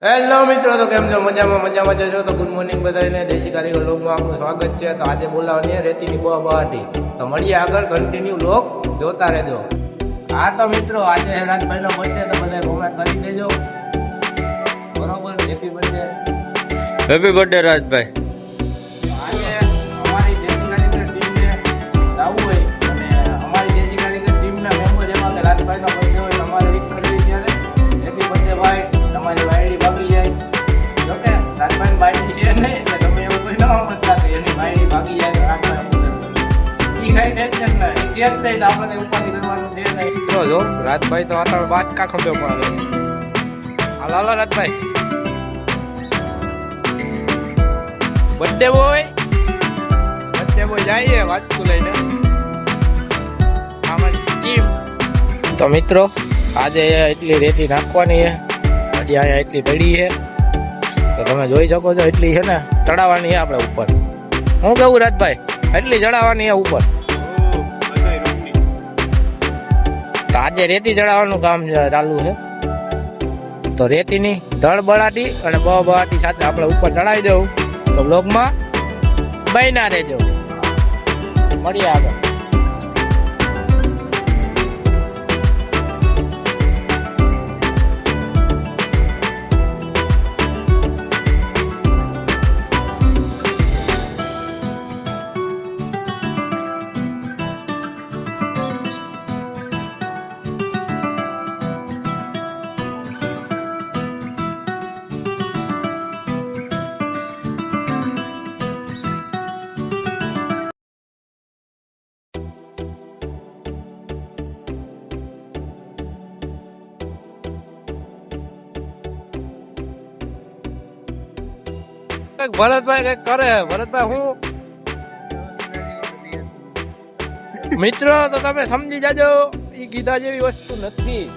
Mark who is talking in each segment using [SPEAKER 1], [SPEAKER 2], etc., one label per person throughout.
[SPEAKER 1] Hello મિત્રો, તો કેમ છો? મજામાં જશો તો ગુડ મોર્નિંગ બધાને. દેશી કારીગર લોકમાં આપનું સ્વાગત છે. તો આજે બોલાવવાની રેતીની બહાટી. તો મળીએ આગળ, કન્ટિન્યુ લોક જોતા રહેજો. હા તો મિત્રો, આજે રાજભાઈનો બર્થડે, તો બધા કોમેન્ટ કરી દેજો. બરોબર, happy birthday.
[SPEAKER 2] Happy birthday Rajbhai.
[SPEAKER 1] આજે અમારી દેશી કારીગર ટીમને જવું હોય અને અમારી દેશી કારીગર ટીમના મેમ્બર એમાં કે રાજભાઈનો બર્થડે હોય, તમારે વિશ કરવી ત્યારે હેપી બર્થડે ભાઈ. તમારી વાયડી ભાગી જાય. જોકે રાજભાઈ વાયડી છે નહીં, એટલે તમે એવું કોઈ ન સમજતા કે એની વાયડી ભાગી જાય તો રાજભાઈ ઈ કઈ ટેન્શન ના, ઈ ચેત નહીં તો આપણે કઈ ઉપાધિ કરવાનું છે નહીં. જો રાજભાઈ તો આટલા બાચકા ખંભે મારે. હાલો રાજભાઈ, બર્થડે બોય જઈએ વાંચતું લઈને અમારી ટીમ. તો મિત્રો, આજે એટલી રેતી નાખવાની છે, હજી અહીંયા એટલી પડી છે, તો તમે જોઈ શકો છો. એટલી છે ને ચડાવવાની છે આપણે ઉપર. હું કેવું રાજભાઈ, એટલી ચડાવવાની છે ઉપર. તો આજે રેતી ચડાવવાનું કામ ચાલુ છે. તો રેતીની ધડ બળાટી અને બળાટી સાથે આપણે ઉપર ચડાવી દઉં. તો બ્લોગમાં બન્યા રહેજો. મળીએ આગળ. ભરતભાઈ કઈક કરે. ભરતભાઈ હું મિત્રો, તો તમે સમજી જાજો, ઈ કીધા જેવી વસ્તુ નથી.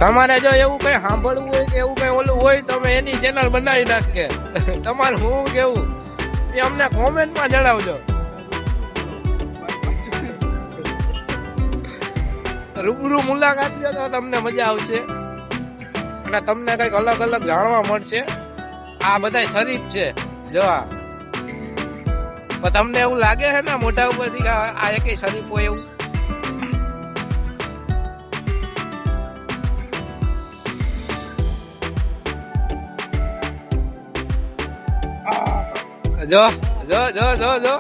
[SPEAKER 1] તમારે જો એવું કઈ સાંભળવું હોય કે એવું કઈ ઓલું હોય, તમે એની ચેનલ બનાવી નાખે. તમારે હું કેવું એ અમને કોમેન્ટમાં જણાવજો. રૂબરૂ મુલાકાત લો તો તમને મજા આવશે અને તમને કઈક અલગ અલગ જાણવા મળશે. આ બધા શરીફ છે જોવા, પણ તમને એવું લાગે છે ને મોઢા ઉપરથી આ એક શરીફ હોય એવું? જો જો જો જો જો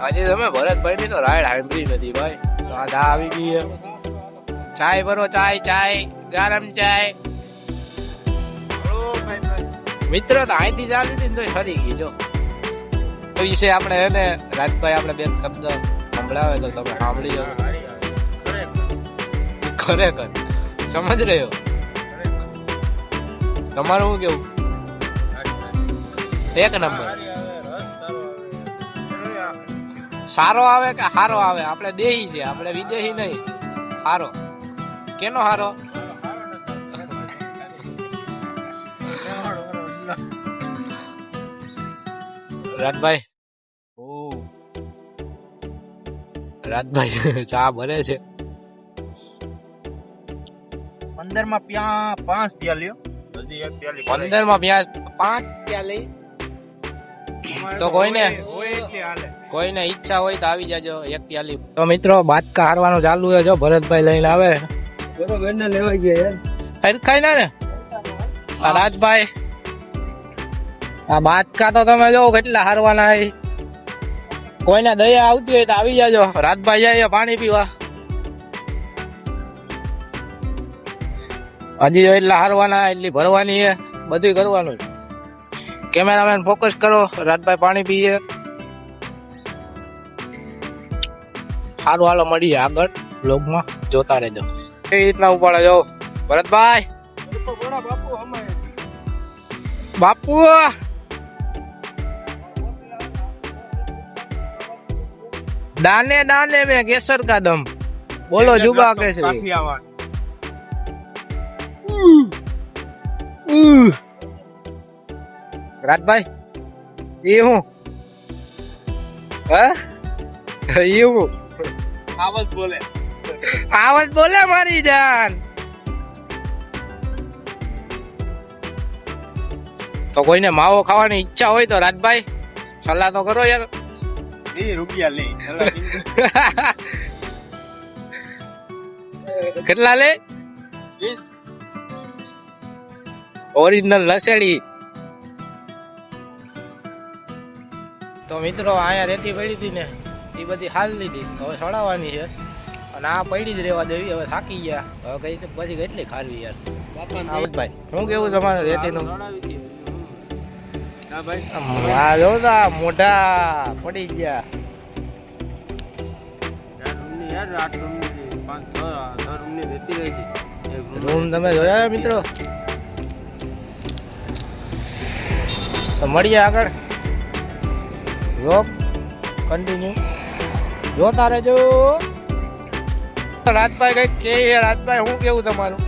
[SPEAKER 1] આજે તમે ભરતભાઈ ની તો રાઈડ સાંભળી નથી ભાઈ. આ આવી ગઈ છે. ચાય ભરો, ચાય ગરમ ચાય. મિત્ર તો અહીંથી ચાલી હતી ને તો ફરી ગઈ. જો તો વિશે આપણે એને રાજભાઈ આપણે બે શબ્દ સંભળાવે તો તમે સાંભળી જાઓ. ખરેખર સમજ રહ્યો. તમારું શું કેવું? એક નંબર. સારો આવે કે હારો આવે? આપણે દેહી છે, આપણે વિદેશી નહીં. હારો કેનો હારો? રાજભાઈ ચા ભરે છે.
[SPEAKER 2] 15 માં 5 પ્યાલીઓ, હજી એક પ્યાલી
[SPEAKER 1] 15 માં 5 પ્યાલી. તો કોઈને ઈચ્છા હોય તો આવી જાજો એક પ્યાલી. તો મિત્રો, બાચકા હારવાનું ચાલુ છે. જો ભરતભાઈ લઈને આવે.
[SPEAKER 2] બરોબર ને, લેવાઈ ગયા
[SPEAKER 1] ખાઈ ને રાજભાઈ. આ બાચકા તો તમે જો કેટલા હારવાના. કોઈને દયા આવતી હોય તો આવી જાજો. રાજભાઈ જાય પાણી પીવા. હજી જો એટલા હારવાના, એટલી ભરવાની છે, બધું કરવાનું. કેમેરામેન ફોકસ કરો. રાજભાઈ પાણી પીએ. સારું, હાલો મળીએ આગળ બ્લોગમાં જોતા રહેજો. એ રીતના ઉપાડે જો ભરતભાઈ. બાપુ દાને દાને में केसर का दम. बोलो जुबा कैसे? રાજભાઈ એ હું એવું
[SPEAKER 2] આવત બોલે
[SPEAKER 1] આવત બોલે મારી જાન. તો કોઈને માવો ખાવાની ઈચ્છા હોય તો રાજભાઈ સલાહ તો કરો યાર.
[SPEAKER 2] 20 રૂપિયા લે
[SPEAKER 1] કેટલા લે?
[SPEAKER 2] 20
[SPEAKER 1] ઓરિજિનલ લસેડી. તો મિત્રો અહીંયા રેતી પડી હતી ને એ બધી હાલ લીધી, હવે સડાવવાની છે અને આ પડી જ રહેવા દેવી. હવે થાકી ગયા, હવે કઈ પછી કેટલી ખારવી યાર. ભાઈ શું કેવું તમારે રેતીનું?
[SPEAKER 2] હા ભાઈ
[SPEAKER 1] આ જોતા મોઢા પડી ગયા.
[SPEAKER 2] યાર 8 રૂમની 5-6 રૂમની રેતી રહી ગઈ.
[SPEAKER 1] રૂમ તમે જોયા મિત્રો? તો મળીએ આગળ. વ્લોગ કન્ટિન્યુ જોતા રહેજો. રાજભાઈ કઈક કે રાજભાઈ શું કેવું તમારું?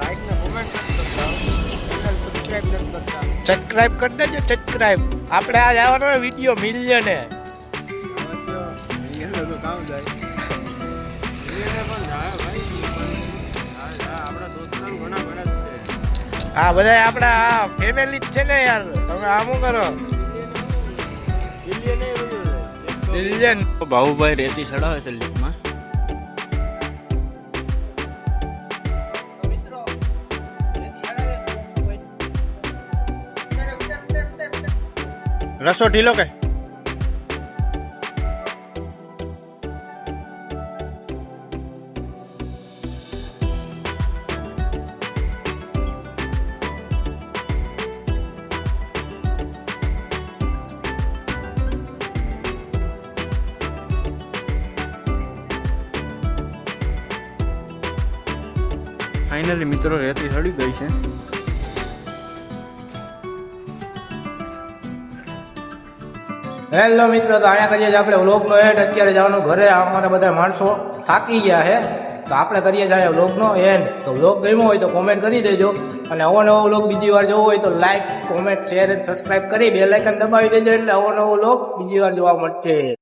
[SPEAKER 2] લાઈક ને કોમેન્ટ કરતા સબસ્ક્રાઇબ કરતા
[SPEAKER 1] સબસ્ક્રાઇબ કરી દેજો. સબસ્ક્રાઇબ આપણે આજ આવવાનો વિડીયો મિલિયને. હા બધા આપણા ફેમિલી જ છે ને યાર. તમે આમ શું કરો? મિલિયન.
[SPEAKER 2] ભાવુભાઈ રેતી ચડાવે છે લીકમાં. રસો ઢીલો કે ફાઇનલી મિત્રો રેતી ચડી ગઈ છે.
[SPEAKER 1] હેલો મિત્રો, તો અહીંયા કરીએ છીએ આપણે વ્લોગનો એન્ડ. અત્યારે જવાનું ઘરે. અમારા બધા માણસો થાકી ગયા છે તો આપણે કરીએ છીએ વ્લોગનો એન્ડ. તો વ્લોગ ગમ્યો હોય તો કોમેન્ટ કરી દેજો અને આવો નવો વ્લોગ બીજી વાર જોવો હોય તો લાઈક કોમેન્ટ શેર અને સબસ્ક્રાઇબ કરી બેલ આઇકન દબાવી દેજો એટલે આવો નવો વ્લોગ બીજી વાર જોવા મળશે.